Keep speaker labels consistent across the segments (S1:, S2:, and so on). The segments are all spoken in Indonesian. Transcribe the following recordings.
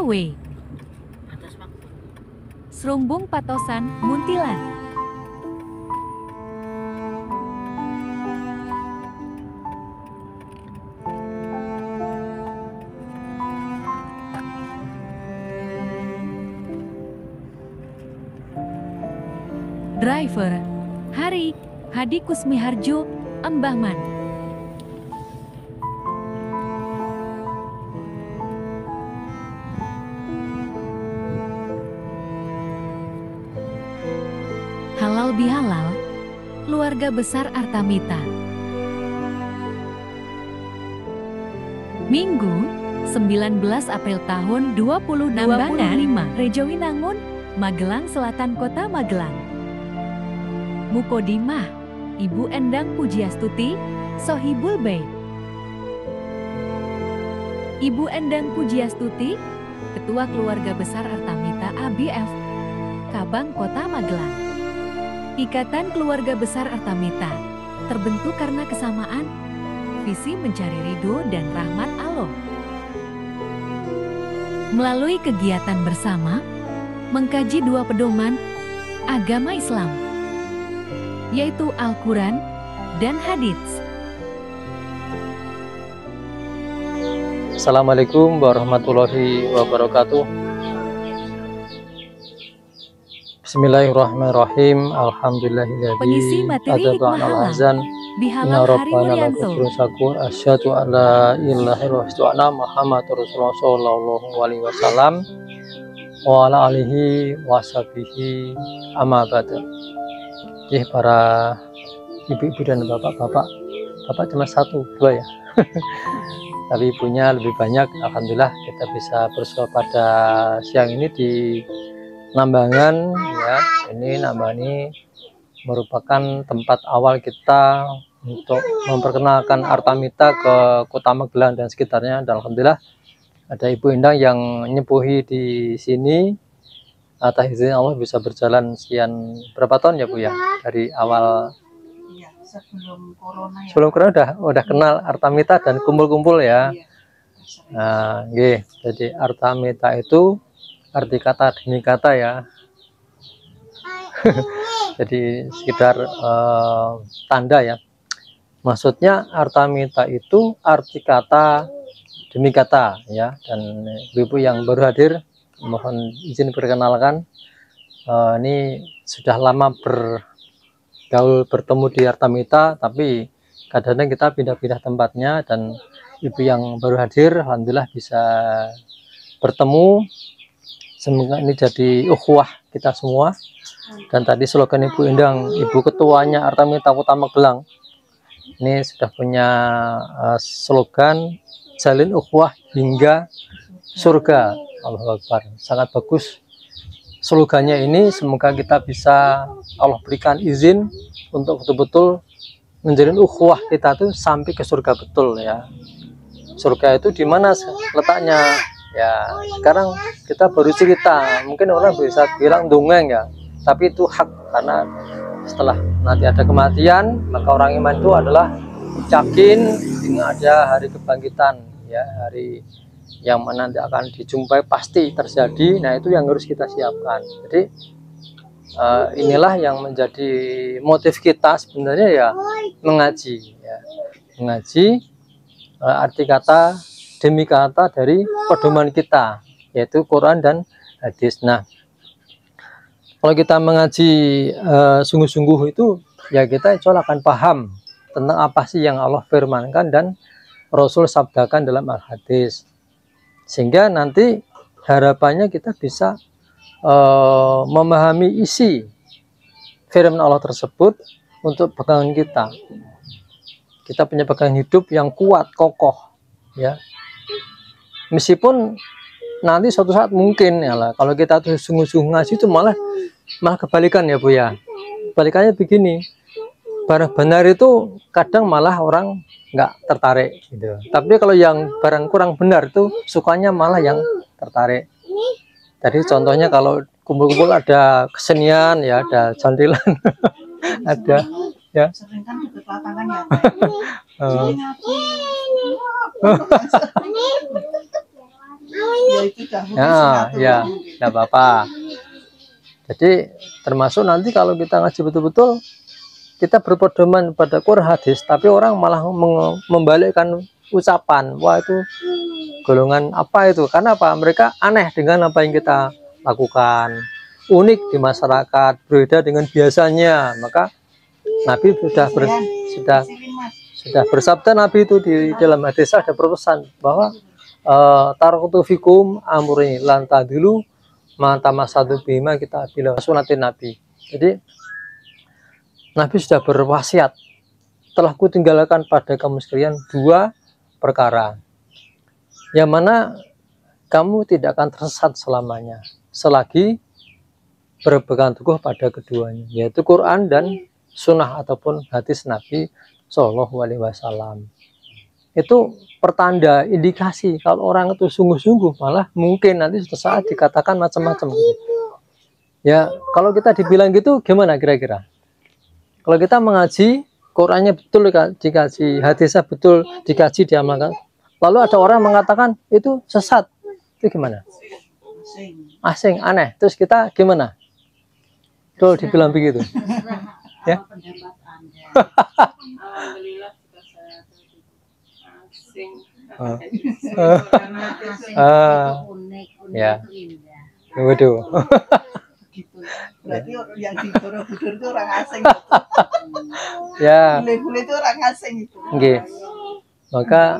S1: Way. Serumbung Patosan, Muntilan. Driver, Hari, Hadi Kusmiharjo, Embahman. Halal bihalal, keluarga besar Artamita. Minggu, 19 April tahun 2025, Rejowinangun, Magelang Selatan, Kota Magelang. Mukodimah, Ibu Endang Pujiastuti, Sohibul Bait. Ibu Endang Pujiastuti, Ketua Keluarga Besar Artamita ABF, Kabang Kota Magelang. Ikatan Keluarga Besar Artamita terbentuk karena kesamaan visi mencari ridho dan rahmat Allah. Melalui kegiatan bersama, mengkaji dua pedoman agama Islam, yaitu Al-Quran dan Hadits.
S2: Assalamualaikum warahmatullahi wabarakatuh. Bismillahirrahmanirrahim.
S1: Pengisi materi hikmah halal Bihalal Hari Wuryanto.
S2: Asyhadu an la ilaha illallah Muhammadur Rasulullah sallallahu alaihi wasallam wa ala alihi washabihi amma ba'du. Para ibu-ibu dan bapak-bapak, bapak cuma satu, dua ya. Tapi ibunya lebih banyak. Alhamdulillah kita bisa bersua pada siang ini di Nambangan ya. Ini Nambangan ini merupakan tempat awal kita untuk memperkenalkan Artamita ke Kota Magelang dan sekitarnya. Dan alhamdulillah ada Ibu Endang yang nyepuhi di sini. Atas izin Allah bisa berjalan sekian berapa tahun ya Bu ya, dari awal
S3: ya, sebelum corona ya.
S2: Sebelum corona udah kenal Artamita dan kumpul-kumpul ya.
S3: Iya.
S2: Nah, jadi Artamita itu arti kata demi kata ya. Jadi sekitar tanda ya. Maksudnya Artamita itu arti kata demi kata ya. Dan ibu yang baru hadir, mohon izin perkenalkan, ini sudah lama bergaul bertemu di Artamita, tapi kadang-kadang kita pindah-pindah tempatnya. Dan ibu yang baru hadir alhamdulillah bisa bertemu, semoga ini jadi ukhuwah kita semua. Dan tadi slogan Ibu Endang, Ibu Ketuanya Artamita Kota Magelang, ini sudah punya slogan jalin ukhuwah hingga surga. Allahu Akbar, sangat bagus slogannya ini. Semoga kita bisa Allah berikan izin untuk betul-betul menjalin ukhuwah kita tuh sampai ke surga betul ya. Surga itu di mana letaknya ya? Sekarang kita baru cerita, mungkin orang bisa bilang dongeng ya, tapi itu hak, karena setelah nanti ada kematian maka orang iman itu adalah yakin dengan ada hari kebangkitan ya, hari yang mana nanti akan dijumpai pasti terjadi. Nah itu yang harus kita siapkan. Jadi inilah yang menjadi motif kita sebenarnya ya, mengaji ya. Mengaji arti kata demi kata dari pedoman kita, yaitu Quran dan hadis. Nah kalau kita mengaji sungguh-sungguh itu ya, kita insya Allah akan paham tentang apa sih yang Allah firmankan dan Rasul sabdakan dalam al-hadis. Sehingga nanti harapannya kita bisa memahami isi firman Allah tersebut untuk pegangan kita. Kita punya pegangan hidup yang kuat, kokoh ya. Meskipun nanti suatu saat mungkin ya lah, kalau kita tuh sungguh-sungguh ngaji itu malah kebalikan ya Bu ya. Kebalikannya begini, barang benar itu kadang malah orang nggak tertarik gitu. Tapi kalau yang barang kurang benar itu sukanya malah yang tertarik. Jadi contohnya kalau kumpul-kumpul ada kesenian ya, ada cantilan, ada ya.
S3: Sering kan duduk lapangan ya. Ya itu dahulu
S2: Ya,
S3: sunatullah
S2: ya,
S3: mungkin.
S2: nggak apa-apa. Jadi termasuk nanti kalau kita ngaji betul-betul, kita berpedoman pada Quran hadis, tapi orang malah membalikkan ucapan, wah itu golongan apa itu? Karena apa? Mereka aneh dengan apa yang kita lakukan, unik di masyarakat, berbeda dengan biasanya. Maka Nabi sudah bersabda, Nabi itu di dalam hadis ada berpesan bahwa taraktu fikum amrun lan tadilu mantama satu bima kita bila sunatin Nabi. Jadi Nabi sudah berwasiat, telah kutinggalkan pada kamu sekalian dua perkara, yang mana kamu tidak akan tersesat selamanya selagi berpegang teguh pada keduanya, yaitu Quran dan sunnah ataupun hadis Nabi Shallallahu Alaihi Wasallam. Itu pertanda indikasi kalau orang itu sungguh-sungguh, malah mungkin nanti suatu saat dikatakan macam-macam gitu. Ya kalau kita dibilang gitu gimana kira-kira? Kalau kita mengaji Qurannya betul dikaji, hadisnya betul dikaji, diamalkan, lalu ada orang mengatakan itu sesat, itu gimana? Asing, aneh. Terus kita gimana? Kalau dibilang begitu, ya?
S4: Alhamdulillah sudah saya asing.
S2: Ya, waduh.
S3: Berarti yang di Borobudur itu orang asing.
S2: Ya.
S3: Bule-bule itu orang asing itu.
S2: Okay. Maka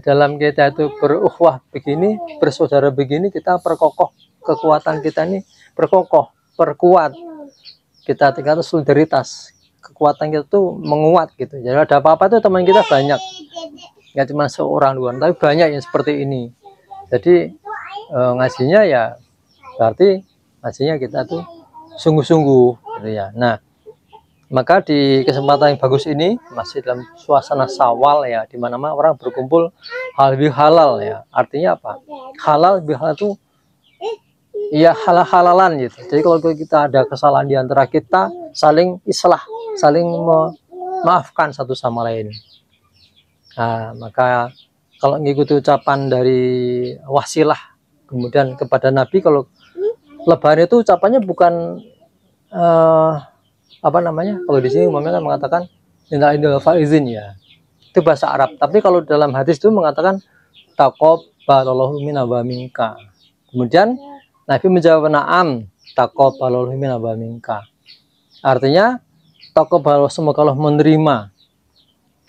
S2: dalam kita itu berukhuwah begini, bersaudara begini, kita perkokoh kekuatan kita ini, perkuat. Kita tingkatkan solidaritas, kekuatan kita tuh menguat gitu. Jadi ada apa-apa tuh teman kita banyak, nggak cuma seorang dua, tapi banyak yang seperti ini. Jadi ngajinya ya berarti ngajinya kita tuh sungguh-sungguh gitu ya. Nah, maka di kesempatan yang bagus ini masih dalam suasana Syawal ya, di mana-mana orang berkumpul halal ya. Artinya apa? Halal bihalal itu ya halalan gitu. Jadi kalau kita ada kesalahan di antara kita, saling islah, saling memaafkan satu sama lain. Nah, maka kalau mengikuti ucapan dari wasilah kemudian kepada Nabi, kalau Lebaran itu ucapannya bukan apa namanya? Kalau di sini umumnya kan mengatakan inna idul faizin ya. Itu bahasa Arab. Tapi kalau dalam hadis itu mengatakan taqabbalallahu minna wa minka. Kemudian Nabi menjawab na'am taqabbalallahu minna wa minka. Artinya taqabbalallahu, semoga Allah menerima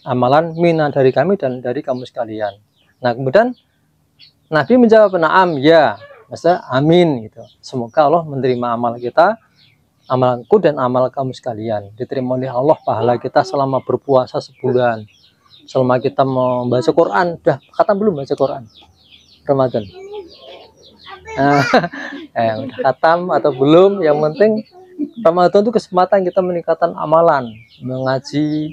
S2: amalan mina dari kami dan dari kamu sekalian. Nah, kemudian Nabi menjawab na'am ya. Maksudnya amin gitu. Semoga Allah menerima amal kita, amalanku dan amal kamu sekalian. Diterima oleh Allah pahala kita selama berpuasa sebulan. Selama kita membaca Quran. Udah khatam belum baca Quran? Ramadan. Udah khatam atau belum? Yang penting Ramadan itu kesempatan kita meningkatkan amalan. Mengaji,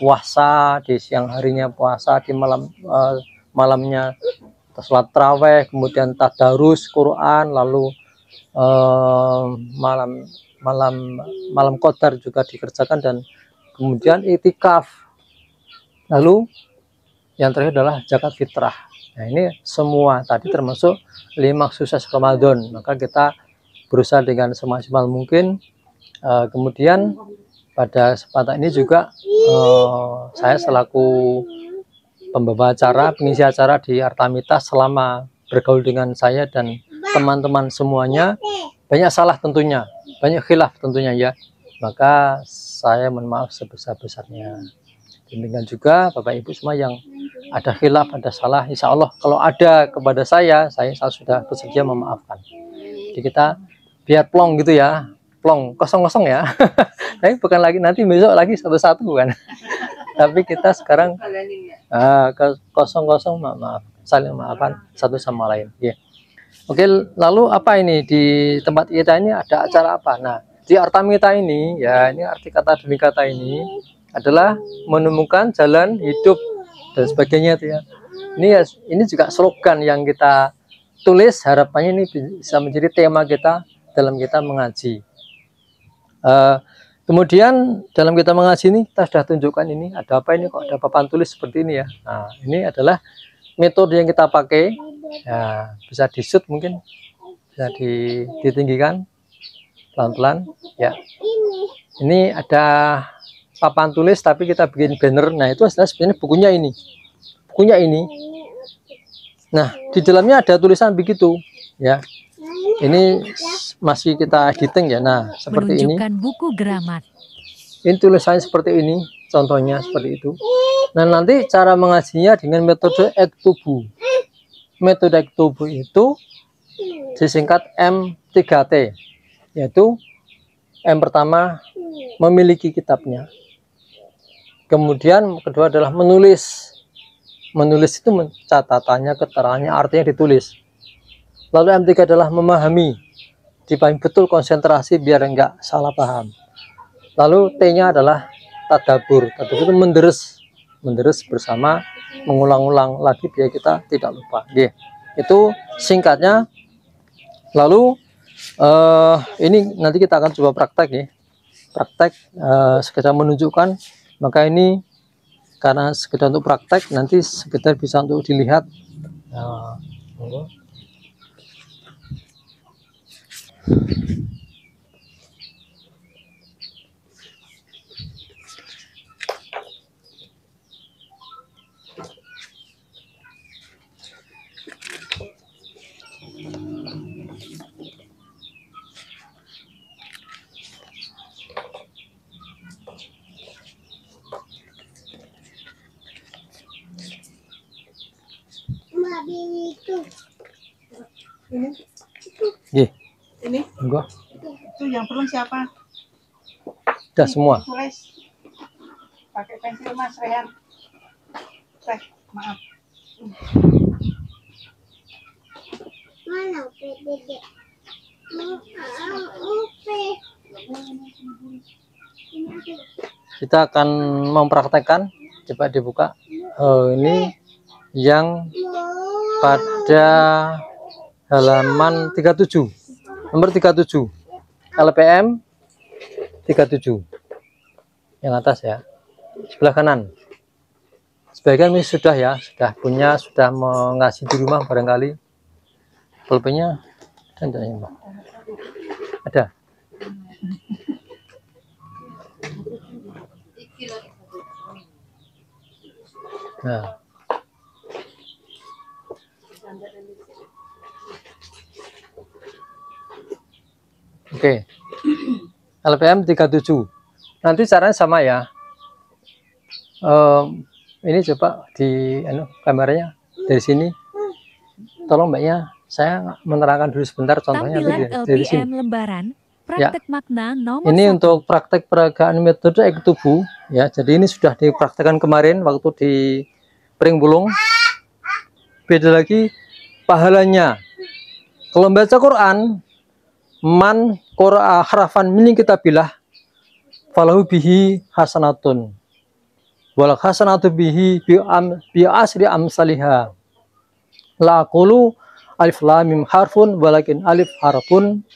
S2: puasa, di siang harinya puasa, di malamnya salat tarawih, kemudian tadarus Quran, lalu malam qadar juga dikerjakan, dan kemudian itikaf, lalu yang terakhir adalah zakat fitrah. Nah, ini semua tadi termasuk 5 sukses Ramadan. Maka kita berusaha dengan semaksimal mungkin. Kemudian pada kesempatan ini juga saya selaku pembawa acara, pengisi acara di Artamita, selama bergaul dengan saya dan teman-teman semuanya, banyak salah tentunya, banyak khilaf tentunya ya. Maka saya mohon maaf sebesar-besarnya. Demikian juga Bapak Ibu semua yang ada khilaf, ada salah, insya Allah kalau ada kepada saya sudah bersedia memaafkan. Jadi kita biar plong gitu ya, plong kosong-kosong ya. Tapi bukan lagi nanti besok lagi satu-satu kan. Tapi kita sekarang kosong-kosong, maaf, saling maafkan satu sama lain. Ya. Oke, lalu apa ini di tempat kita ini ada acara apa? Nah, di Artamita ini ya, ini arti kata demi kata ini adalah menemukan jalan hidup dan sebagainya itu ya. Ini juga slogan yang kita tulis, harapannya ini bisa menjadi tema kita dalam kita mengaji. Kemudian dalam kita mengaji ini kita sudah tunjukkan ini ada apa, ini kok ada papan tulis seperti ini ya. Nah, ini adalah metode yang kita pakai ya, bisa di shoot mungkin bisa ditinggikan pelan-pelan ya. Ini ada papan tulis tapi kita bikin banner. Nah itu adalah sebenarnya bukunya ini. Nah di dalamnya ada tulisan begitu ya. Ini masih kita editing ya. Nah seperti ini.
S1: Menunjukkan buku gramat.
S2: Ini tulisannya seperti ini, contohnya seperti itu. Nah nanti cara mengajinya dengan metode ektubu. Metode ektubu itu disingkat M3T, yaitu M pertama memiliki kitabnya, kemudian kedua adalah menulis. Menulis itu catatannya, keterangannya, artinya ditulis. Lalu M3 adalah memahami, dipahami betul, konsentrasi biar enggak salah paham. Lalu T-nya adalah tadabur. Tadabur itu menderes bersama, mengulang-ulang lagi biar kita tidak lupa. Itu singkatnya. Lalu ini nanti kita akan coba praktek ya. Praktek sekedar menunjukkan. Maka ini karena sekedar untuk praktek, nanti sekedar bisa untuk dilihat.
S3: Ini
S2: Enggak,
S3: itu yang belum siapa?
S2: udah semua.
S3: Tulis pakai pensil Mas Rehan. Maaf.
S5: Mana Dede?
S2: Kita akan mempraktekkan, coba dibuka. Ini yang pada halaman 37, nomor 37, LPM 37 yang atas ya, sebelah kanan. Sebagian ini sudah ya, sudah mengasih di rumah barangkali. Pulpennya ada. Nah. Oke. LPM 37. Nanti caranya sama ya. Ini coba di kameranya dari sini. Tolong Mbaknya, saya menerangkan dulu sebentar contohnya
S1: Tampilan
S2: dari sini.
S1: LPM lembaran, praktek makna nomor
S2: Ini
S1: 1.
S2: untuk praktek peragaan metode ektubu ya. Jadi ini sudah dipraktekkan kemarin waktu di Pringbulung. Beda lagi pahalanya. Kalau baca Quran, man qura'a harafan min kitabillah falahu bihi hasanatun. Wal hasanatu bihi bi asri amsalihha. La aqulu alif lam mim harfun walakin alif harfun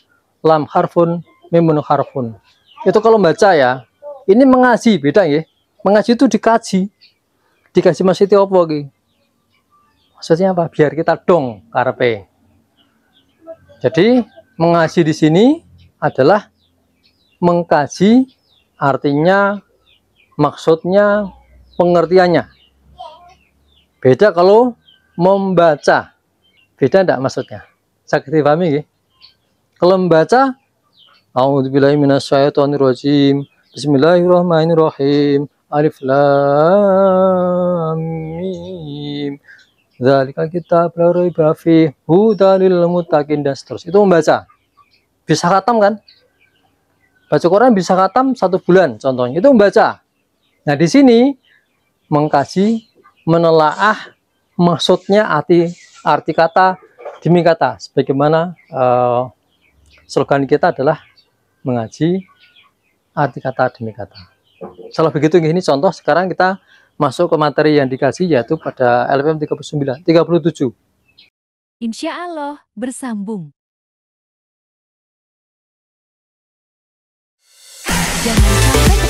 S2: lam harfun mimun harfun. Itu kalau baca ya. Ini mengaji beda ya. Mengaji itu dikaji. Dikaji maksudnya apa iki? Maksudnya apa? Biar kita dong karepe. Jadi mengaji di sini adalah mengkaji, artinya, maksudnya, pengertiannya. Beda kalau membaca. Beda enggak maksudnya? Sakit dipahami ya? Kalau membaca, a'udzubillahi minasyaitonirrajim. Bismillahirrahmanirrahim. Alif lam mim. Dzalika kitab la raiba fihi hudan lil muttaqin, dan seterusnya. Itu membaca. Bisa khatam kan? Baca Quran bisa khatam 1 bulan contohnya. Itu membaca. Nah, di sini mengkaji, menelaah maksudnya, arti kata demi kata. Sebagaimana slogan kita adalah mengaji arti kata demi kata. Kalau begitu ini contoh, sekarang kita masuk ke materi yang dikasih, yaitu pada LPM 37.
S1: Insya Allah bersambung. Jangan sampai